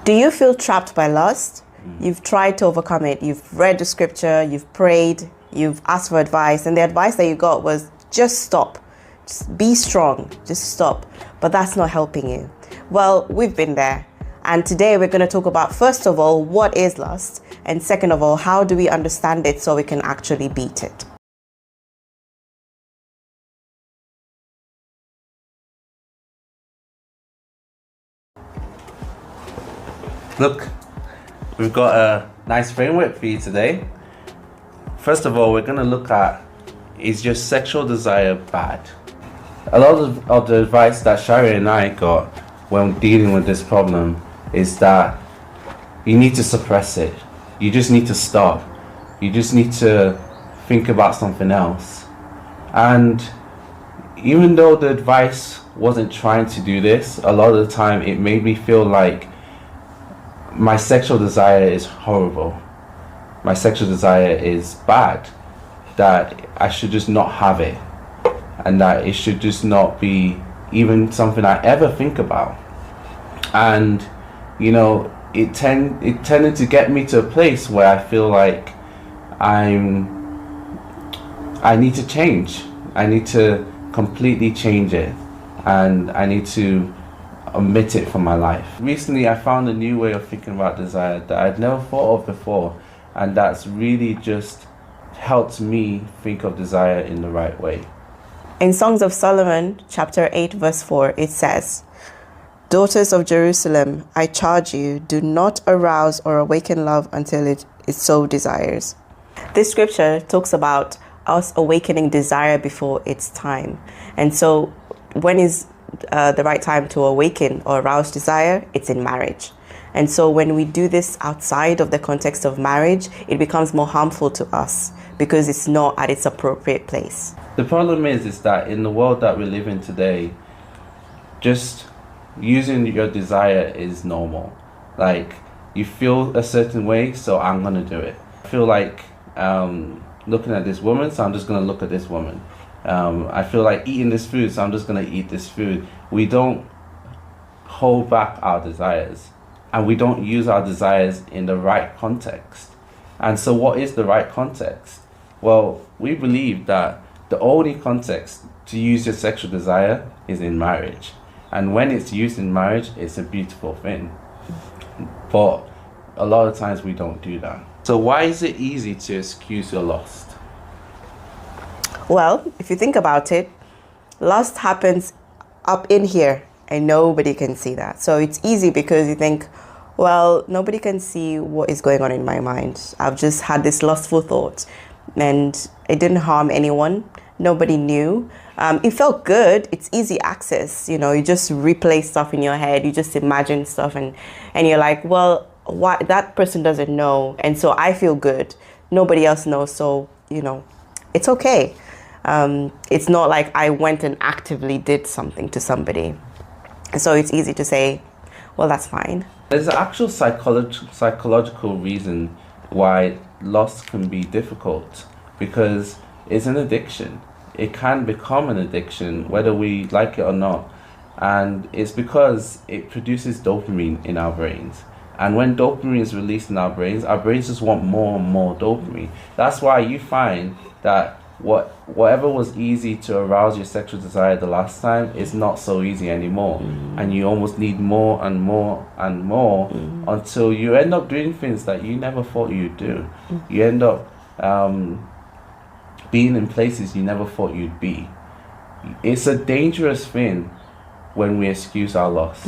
Do you feel trapped by lust? You've tried to overcome it. You've read the scripture, you've prayed, you've asked for advice, and the advice that you got was just stop. Just be strong. Just stop. But that's not helping you. Well, we've been there. And today we're going to talk about, first of all, what is lust? And second of all, how do we understand it so we can actually beat it? Look, we've got a nice framework for you today. First of all, we're going to look at, is your sexual desire bad? A lot of the advice that Shari and I got when dealing with this problem is that you need to suppress it. You just need to stop. You just need to think about something else. And even though the advice wasn't trying to do this, a lot of the time it made me feel like my sexual desire is horrible. My sexual desire is bad. That I should just not have it. And that it should just not be even something I ever think about. And, you know, it tended to get me to a place where I feel like I need to change. I need to completely change it. And I need to omit it from my life. Recently, I found a new way of thinking about desire that I'd never thought of before, and that's really just helped me think of desire in the right way. In Songs of Solomon, chapter 8, verse 4, it says, "Daughters of Jerusalem, I charge you, do not arouse or awaken love until it so desires." This scripture talks about us awakening desire before its time. And so when is the right time to awaken or arouse desire? It's in marriage. And so when we do this outside of the context of marriage, it becomes more harmful to us because it's not at its appropriate place. The problem is that in the world that we live in today, just using your desire is normal. Like, you feel a certain way, so I'm gonna do it. I feel like looking at this woman, so I'm just gonna look at this woman. I feel like eating this food, so I'm just going to eat this food. We don't hold back our desires, and we don't use our desires in the right context. And so what is the right context? Well, we believe that the only context to use your sexual desire is in marriage. And when it's used in marriage, it's a beautiful thing. But a lot of times we don't do that. So why is it easy to excuse your lust? Well, if you think about it, lust happens up in here and nobody can see that. So it's easy because you think, well, nobody can see what is going on in my mind. I've just had this lustful thought and it didn't harm anyone. Nobody knew. It felt good. It's easy access. You know, you just replay stuff in your head. You just imagine stuff and you're like, well, why that person doesn't know. And so I feel good. Nobody else knows. So, you know, it's okay. It's not like I went and actively did something to somebody. So it's easy to say, well, that's fine. There's an actual psychological reason why lust can be difficult, because it's an addiction. It can become an addiction, whether we like it or not. And it's because it produces dopamine in our brains. And when dopamine is released in our brains just want more and more dopamine. That's why you find that whatever was easy to arouse your sexual desire the last time is not so easy anymore. And you almost need more and more and more until you end up doing things that you never thought you'd do. You end up being in places you never thought you'd be. It's a dangerous thing when we excuse our lust.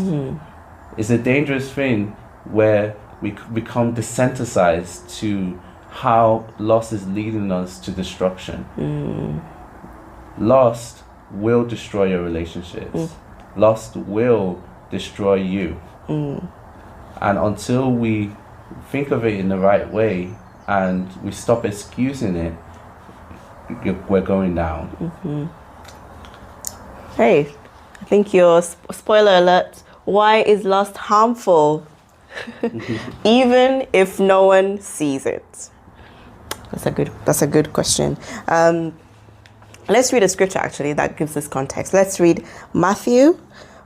It's a dangerous thing where we become desensitized to how lust is leading us to destruction. Lust will destroy your relationships. Lust will destroy you. And until we think of it in the right way and we stop excusing it, we're going down. Hey, I think your spoiler alert. Why is lust harmful? Even if no one sees it. That's a good question. Let's read a scripture actually that gives us context. Let's read Matthew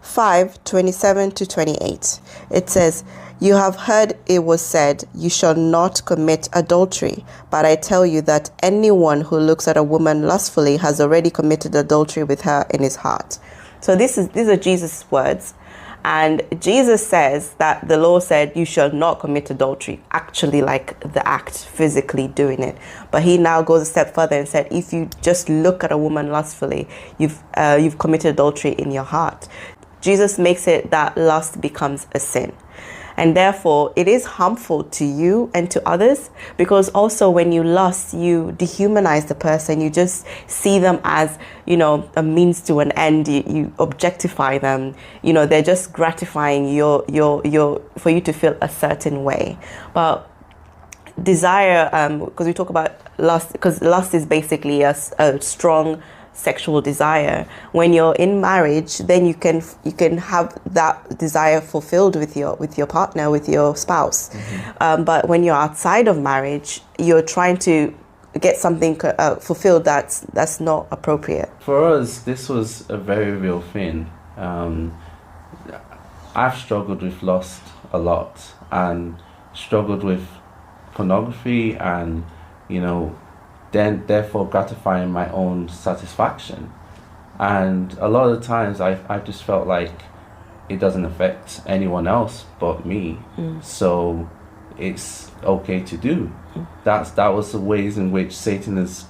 5:27-28. It says, "You have heard it was said, you shall not commit adultery. But I tell you that anyone who looks at a woman lustfully has already committed adultery with her in his heart." So these are Jesus' words. And Jesus says that the law said you shall not commit adultery, actually like the act, physically doing it. But he now goes a step further and said, if you just look at a woman lustfully, you've committed adultery in your heart. Jesus makes it that lust becomes a sin. And therefore, it is harmful to you and to others, because also when you lust, you dehumanize the person. You just see them as, a means to an end. You objectify them. They're just gratifying for you to feel a certain way. But desire, because we talk about lust, because lust is basically a strong sexual desire. When you're in marriage, then you can have that desire fulfilled with your partner, with your spouse. But when you're outside of marriage, you're trying to get something fulfilled that's not appropriate. For us, this was a very real thing. I've struggled with lust a lot, and struggled with pornography, and then therefore gratifying my own satisfaction. And a lot of the times I just felt like it doesn't affect anyone else but me. So it's okay to do. That was the ways in which Satan has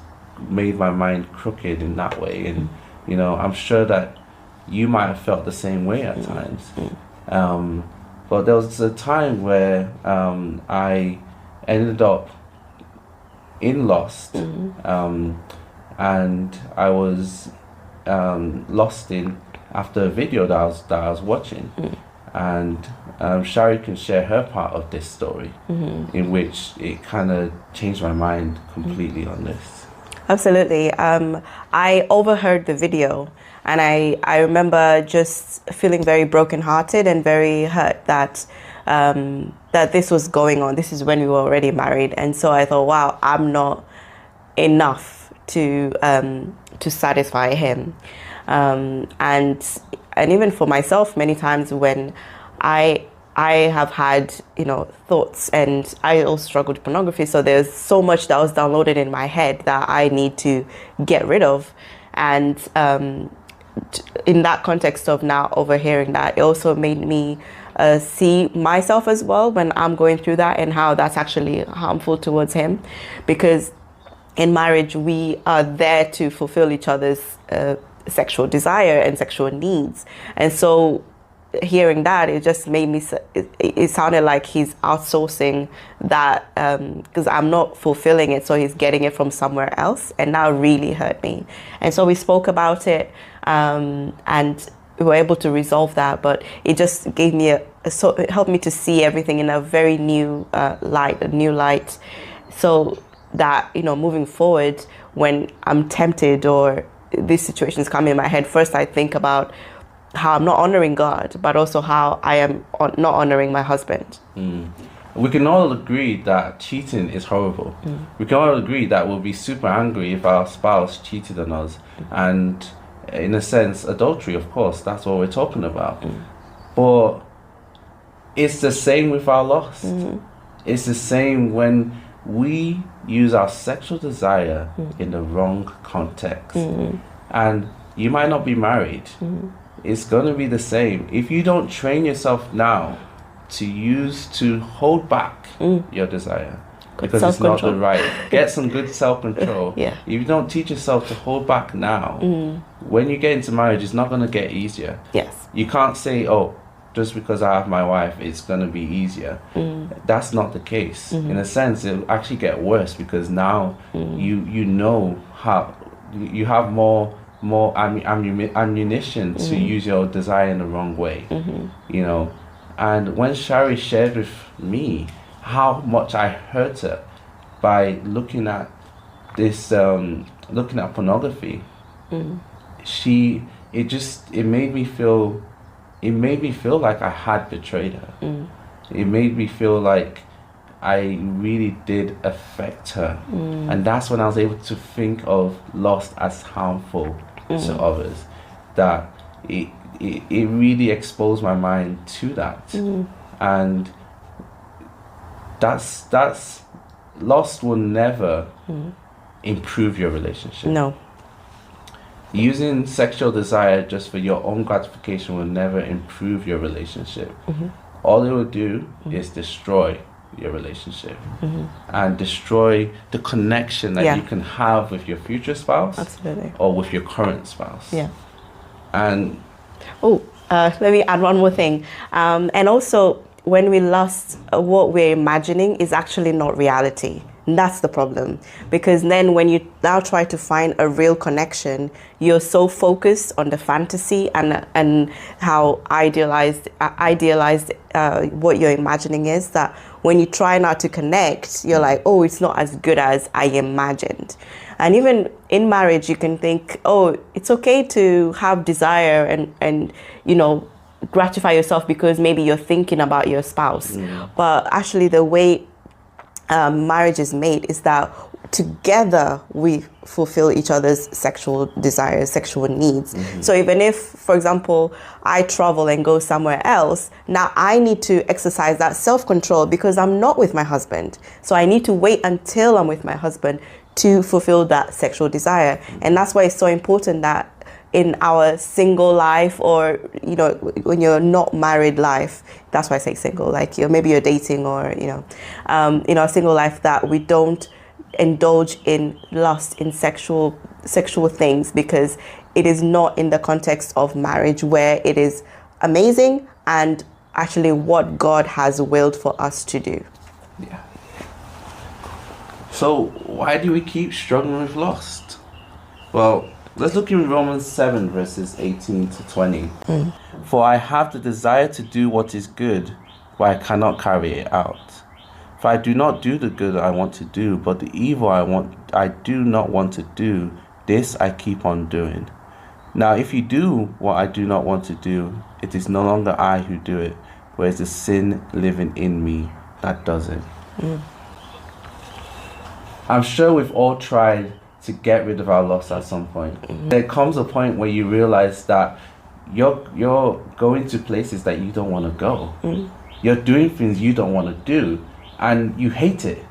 made my mind crooked in that way. And I'm sure that you might have felt the same way at times. But there was a time where I ended up in lust, and I was lost in after a video that I was watching, and Shari can share her part of this story, in which it kind of changed my mind completely on this. Absolutely. I overheard the video, and I remember just feeling very brokenhearted and very hurt that this was going on. This is when we were already married, and so I thought, wow, I'm not enough to satisfy him, and even for myself, many times when I have had thoughts, and I also struggled with pornography. So there's so much that was downloaded in my head that I need to get rid of, and in that context of now overhearing that, it also made me see myself as well when I'm going through that, and how that's actually harmful towards him, because in marriage we are there to fulfill each other's sexual desire and sexual needs. And so hearing that, it just made me, it sounded like he's outsourcing that, because I'm not fulfilling it, so he's getting it from somewhere else, and that really hurt me. And so we spoke about it, and we were able to resolve that, but it just gave me it helped me to see everything in a very new light, so that moving forward, when I'm tempted or these situations come in my head, first I think about how I'm not honoring God, but also how I am not honoring my husband. We can all agree that cheating is horrible. We can all agree that we'll be super angry if our spouse cheated on us, and in a sense, adultery, of course, that's what we're talking about. But it's the same with our lust. It's the same when we use our sexual desire in the wrong context. And you might not be married. It's going to be the same. If you don't train yourself now to hold back your desire, because it's not the right, get some good self-control. If you don't teach yourself to hold back now, when you get into marriage, it's not going to get easier. You can't say, oh, just because I have my wife, it's going to be easier. That's not the case. In a sense, it'll actually get worse, because now you know how you have more ammunition to use your desire in the wrong way. And when Shari shared with me how much I hurt her by looking at this, looking at pornography, it made me feel like I had betrayed her. It made me feel like I really did affect her. And that's when I was able to think of lust as harmful to others. That it really exposed my mind to that. And that's lust will never improve your relationship. No. Using sexual desire just for your own gratification will never improve your relationship. All it will do is destroy your relationship and destroy the connection that you can have with your future spouse. Absolutely. Or with your current spouse. Yeah. And let me add one more thing. And also, when we lust, what we're imagining is actually not reality. And that's the problem. Because then when you now try to find a real connection, you're so focused on the fantasy and how idealized what you're imagining is, that when you try now to connect, you're like, oh, it's not as good as I imagined. And even in marriage, you can think, oh, it's okay to have desire and gratify yourself because maybe you're thinking about your spouse. But actually the way marriage is made is that together we fulfill each other's sexual desires, sexual needs. So even if, for example, I travel and go somewhere else, now I need to exercise that self-control because I'm not with my husband. So I need to wait until I'm with my husband to fulfill that sexual desire. And that's why it's so important that in our single life, or when you're not married life, that's why I say single, like maybe you're dating, or in our single life, that we don't indulge in lust, in sexual things, because it is not in the context of marriage, where it is amazing and actually what God has willed for us to do. Yeah. So why do we keep struggling with lust? Well, let's look in Romans 7 verses 18 to 20. For I have the desire to do what is good, but I cannot carry it out. For I do not do the good I want to do, but the evil I do not want to do, this I keep on doing. Now if you do what I do not want to do, it is no longer I who do it, but it's the sin living in me that does it. I'm sure we've all tried to get rid of our lust at some point. There comes a point where you realize that you're going to places that you don't want to go. You're doing things you don't want to do, and you hate it.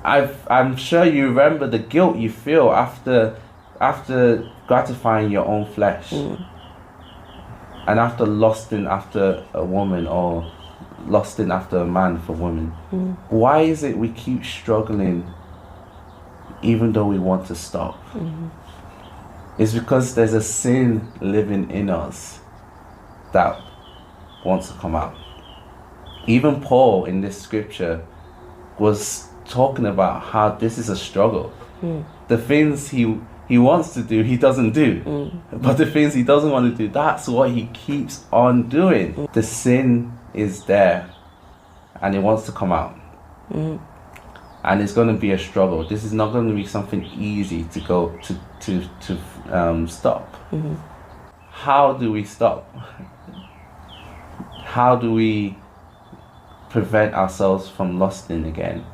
I'm sure you remember the guilt you feel after gratifying your own flesh, and after lusting after a woman, or lusting after a man for women. Why is it we keep struggling even though we want to stop? It's because there's a sin living in us that wants to come out. Even Paul in this scripture was talking about how this is a struggle. The things he wants to do, he doesn't do. But the things he doesn't want to do, that's what he keeps on doing. The sin is there and it wants to come out. And it's going to be a struggle. This is not going to be something easy to go to stop. How do we stop? How do we prevent ourselves from lusting again?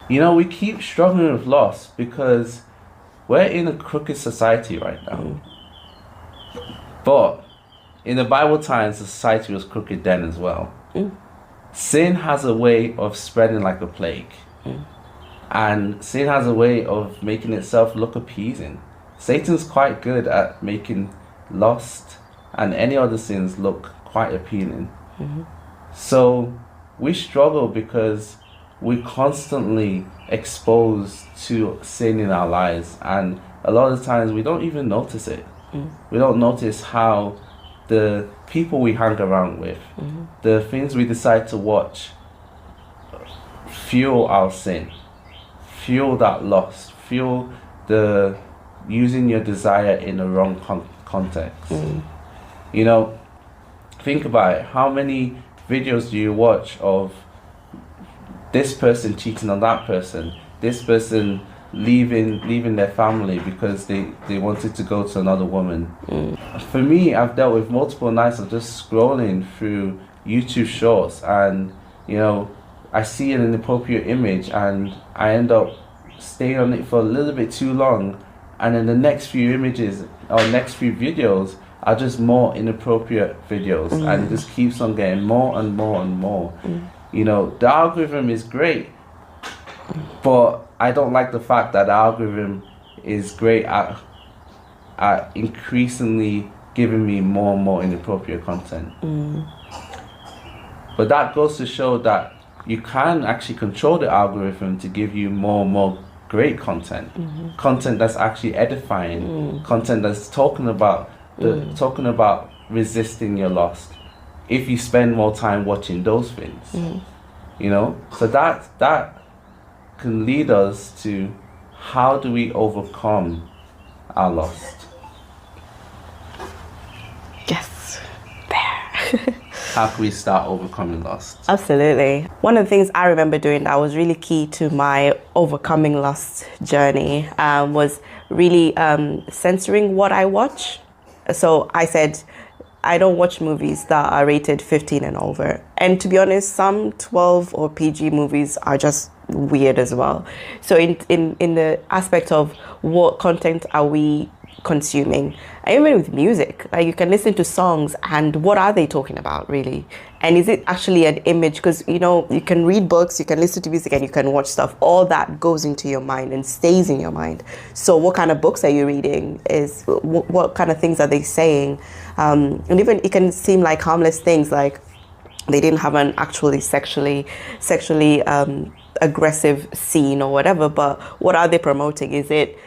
We keep struggling with lust because we're in a crooked society right now. But in the Bible times, the society was crooked then as well. Sin has a way of spreading like a plague. And sin has a way of making itself look appeasing. Satan's quite good at making lust and any other sins look quite appealing. So we struggle because we're constantly exposed to sin in our lives, and a lot of the times we don't even notice it. We don't notice how the people we hang around with, the things we decide to watch, fuel our sin, fuel that lust, fuel the using your desire in the wrong context. Think about it. How many videos do you watch of this person cheating on that person, this person leaving their family because they wanted to go to another woman? For me, I've dealt with multiple nights of just scrolling through YouTube shorts, and I see an inappropriate image and I end up staying on it for a little bit too long, and then the next few images or next few videos are just more inappropriate videos, and it just keeps on getting more and more and more. You know, the algorithm is great, but I don't like the fact that the algorithm is great at increasingly giving me more and more inappropriate content. But that goes to show that you can actually control the algorithm to give you more and more great content, content that's actually edifying, content that's talking about resisting your lust. If you spend more time watching those things, you know, so that can lead us to how do we overcome our lust? Yes, there. How can we start overcoming lust? Absolutely. One of the things I remember doing that was really key to my overcoming lust journey was really censoring what I watch. So I said, I don't watch movies that are rated 15 and over. And to be honest, some 12 or PG movies are just weird as well. So in the aspect of what content are we consuming, and even with music, like you can listen to songs and what are they talking about really, and is it actually an image? Because you know, you can read books, you can listen to music, and you can watch stuff. All that goes into your mind and stays in your mind. So what kind of books are you reading? Is what kind of things are they saying? And even it can seem like harmless things, like they didn't have an actually sexually aggressive scene or whatever, but what are they promoting? Is it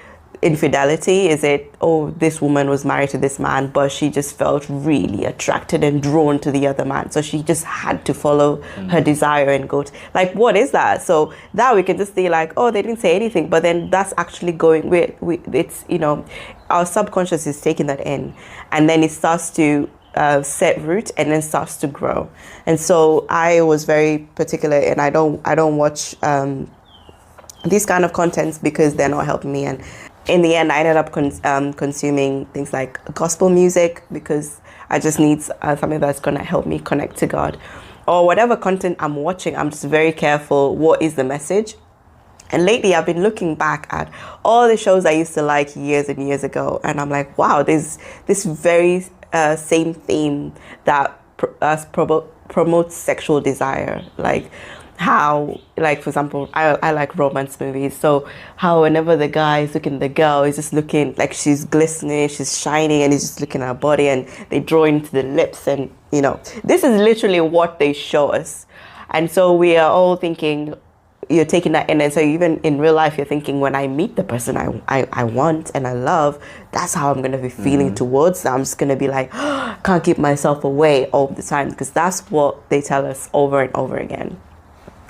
infidelity? Is it, oh, this woman was married to this man, but she just felt really attracted and drawn to the other man, so she just had to follow her desire and go to, like, what is that? So that we can just be like, oh, they didn't say anything, but then that's actually going with it's, you know, our subconscious is taking that in, and then it starts to set root and then starts to grow. And so I was very particular, and I don't watch these kind of contents because they're not helping me. And in the end, I ended up consuming things like gospel music because I just need something that's going to help me connect to God. Or whatever content I'm watching, I'm just very careful, what is the message? And lately, I've been looking back at all the shows I used to like years and years ago, and I'm like, wow, there's this very same theme that promotes sexual desire. Like how, like, for example, I like romance movies. So how whenever the guy is looking at the girl, he's just looking like she's glistening, she's shining, and he's just looking at her body, and they draw into the lips. And, you know, this is literally what they show us. And so we are all thinking, you're taking that in, and so even in real life you're thinking, when I meet the person I want and I love, that's how I'm going to be feeling towards them. I'm just going to be like, oh, can't keep myself away all the time, because that's what they tell us over and over again.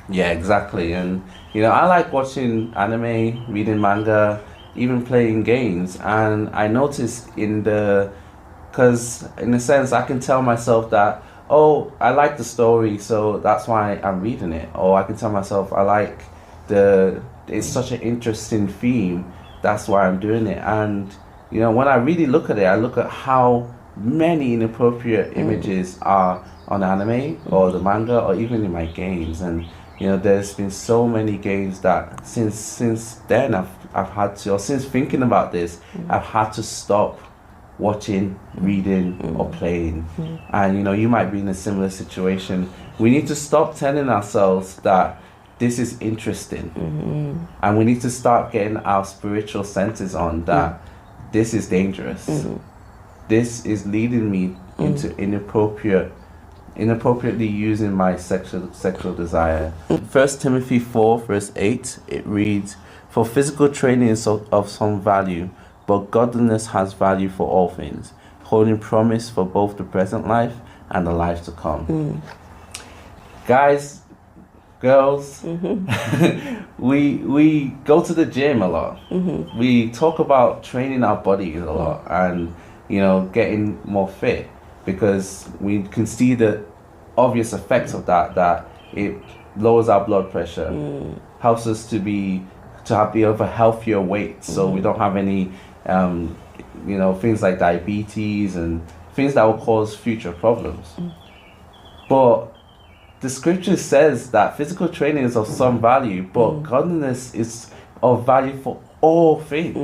Yeah, exactly. And you know, I like watching anime, reading manga, even playing games. And I noticed because in a sense I can tell myself that, oh, I like the story, so that's why I'm reading it. Or I can tell myself I like it's such an interesting theme, that's why I'm doing it. And you know, when I really look at it, I look at how many inappropriate images are on anime or the manga or even in my games. And you know, there's been so many games that since then I've had to, or since thinking about this, I've had to stop watching, reading, or playing. And you know, you might be in a similar situation. We need to stop telling ourselves that this is interesting, and we need to start getting our spiritual senses on that this is dangerous. This is leading me into inappropriately using my sexual desire. 1 Timothy 4 verse 8, it reads, "For physical training is of some value, but godliness has value for all things, holding promise for both the present life and the life to come." Guys, girls, we go to the gym a lot. We talk about training our bodies a lot, and you know, getting more fit, because we can see the obvious effects of that it lowers our blood pressure, helps us to be of a healthier weight, so we don't have any you know, things like diabetes and things that will cause future problems. But the scripture says that physical training is of some value, but godliness is of value for all things.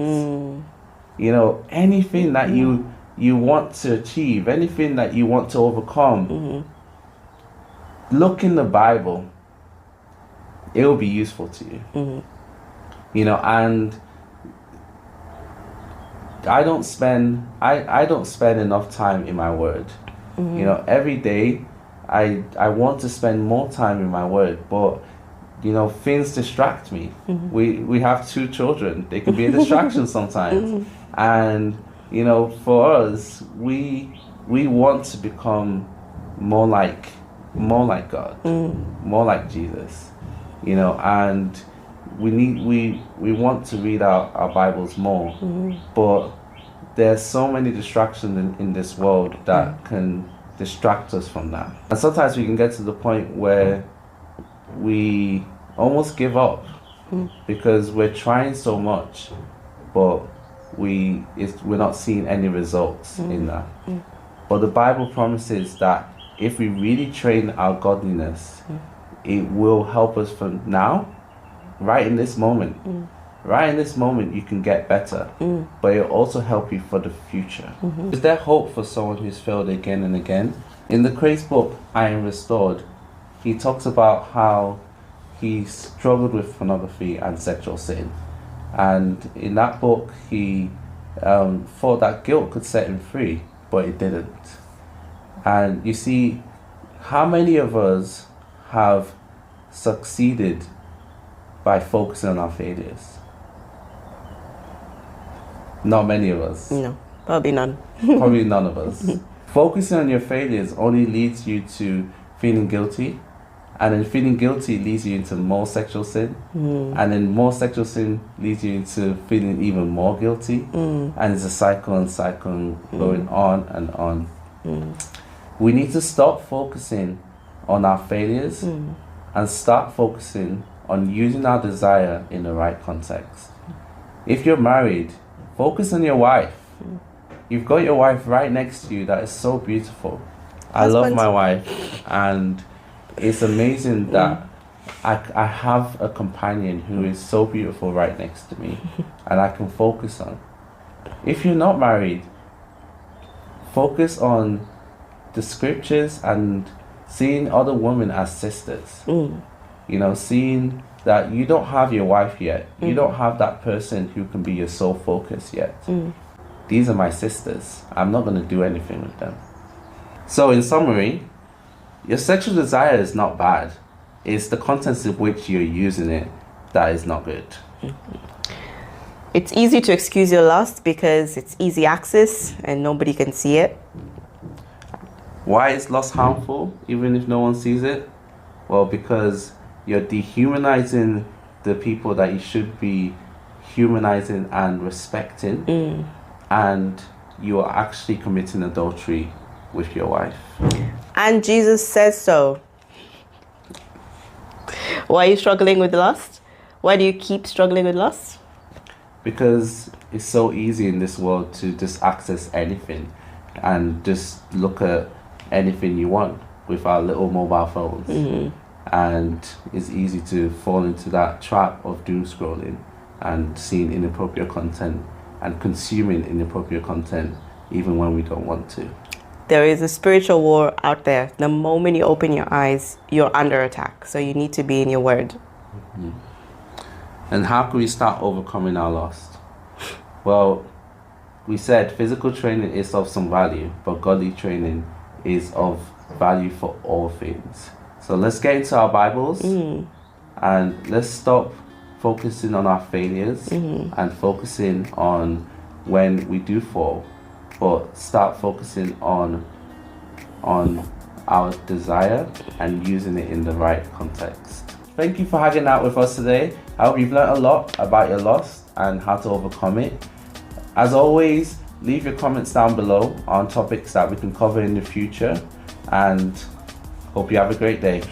You know, anything that you you want to achieve, anything that you want to overcome, look in the Bible. It will be useful to you. You know, and I don't spend enough time in my word. You know, every day I want to spend more time in my word, but you know, things distract me. We have 2 children. They can be a distraction sometimes. And you know, for us, we want to become more like God, more like Jesus. You know, and we want to read our Bibles more, but there's so many distractions in this world that can distract us from that. And sometimes we can get to the point where we almost give up because we're trying so much, but we're not seeing any results in that. But the Bible promises that if we really train our godliness, it will help us from now, right in this moment. Right in this moment, you can get better, but it'll also help you for the future. Is there hope for someone who's failed again and again? In the Craig's book, I Am Restored, he talks about how he struggled with pornography and sexual sin. And in that book, he thought that guilt could set him free, but it didn't. And you see, how many of us have succeeded by focusing on our failures? Not many of us. No, probably none. Probably none of us. Focusing on your failures only leads you to feeling guilty, and then feeling guilty leads you into more sexual sin, and then more sexual sin leads you into feeling even more guilty, and it's a cycle and cycle going on and on. We need to stop focusing on our failures and start focusing on using our desire in the right context. If you're married, focus on your wife. You've got your wife right next to you that is so beautiful. I love my wife, and it's amazing that I have a companion who is so beautiful right next to me and I can focus on. If you're not married, focus on the scriptures and seeing other women as sisters. You know, seeing that you don't have your wife yet. You don't have that person who can be your sole focus yet. These are my sisters. I'm not going to do anything with them. So in summary, your sexual desire is not bad. It's the contents of which you're using it that is not good. It's easy to excuse your lust because it's easy access and nobody can see it. Why is lust harmful even if no one sees it? Well, because you're dehumanizing the people that you should be humanizing and respecting, and you are actually committing adultery with your wife. And Jesus says so. Why are you struggling with lust? Why do you keep struggling with lust? Because it's so easy in this world to just access anything and just look at anything you want with our little mobile phones. And it's easy to fall into that trap of doom scrolling and seeing inappropriate content and consuming inappropriate content even when we don't want to. There is a spiritual war out there. The moment you open your eyes, you're under attack. So you need to be in your word. And how can we start overcoming our lust? Well, we said physical training is of some value, but godly training is of value for all things. So let's get into our Bibles and let's stop focusing on our failures and focusing on when we do fall, but start focusing on our desire and using it in the right context. Thank you for hanging out with us today. I hope you've learned a lot about your lust and how to overcome it. As always, leave your comments down below on topics that we can cover in the future, and hope you have a great day.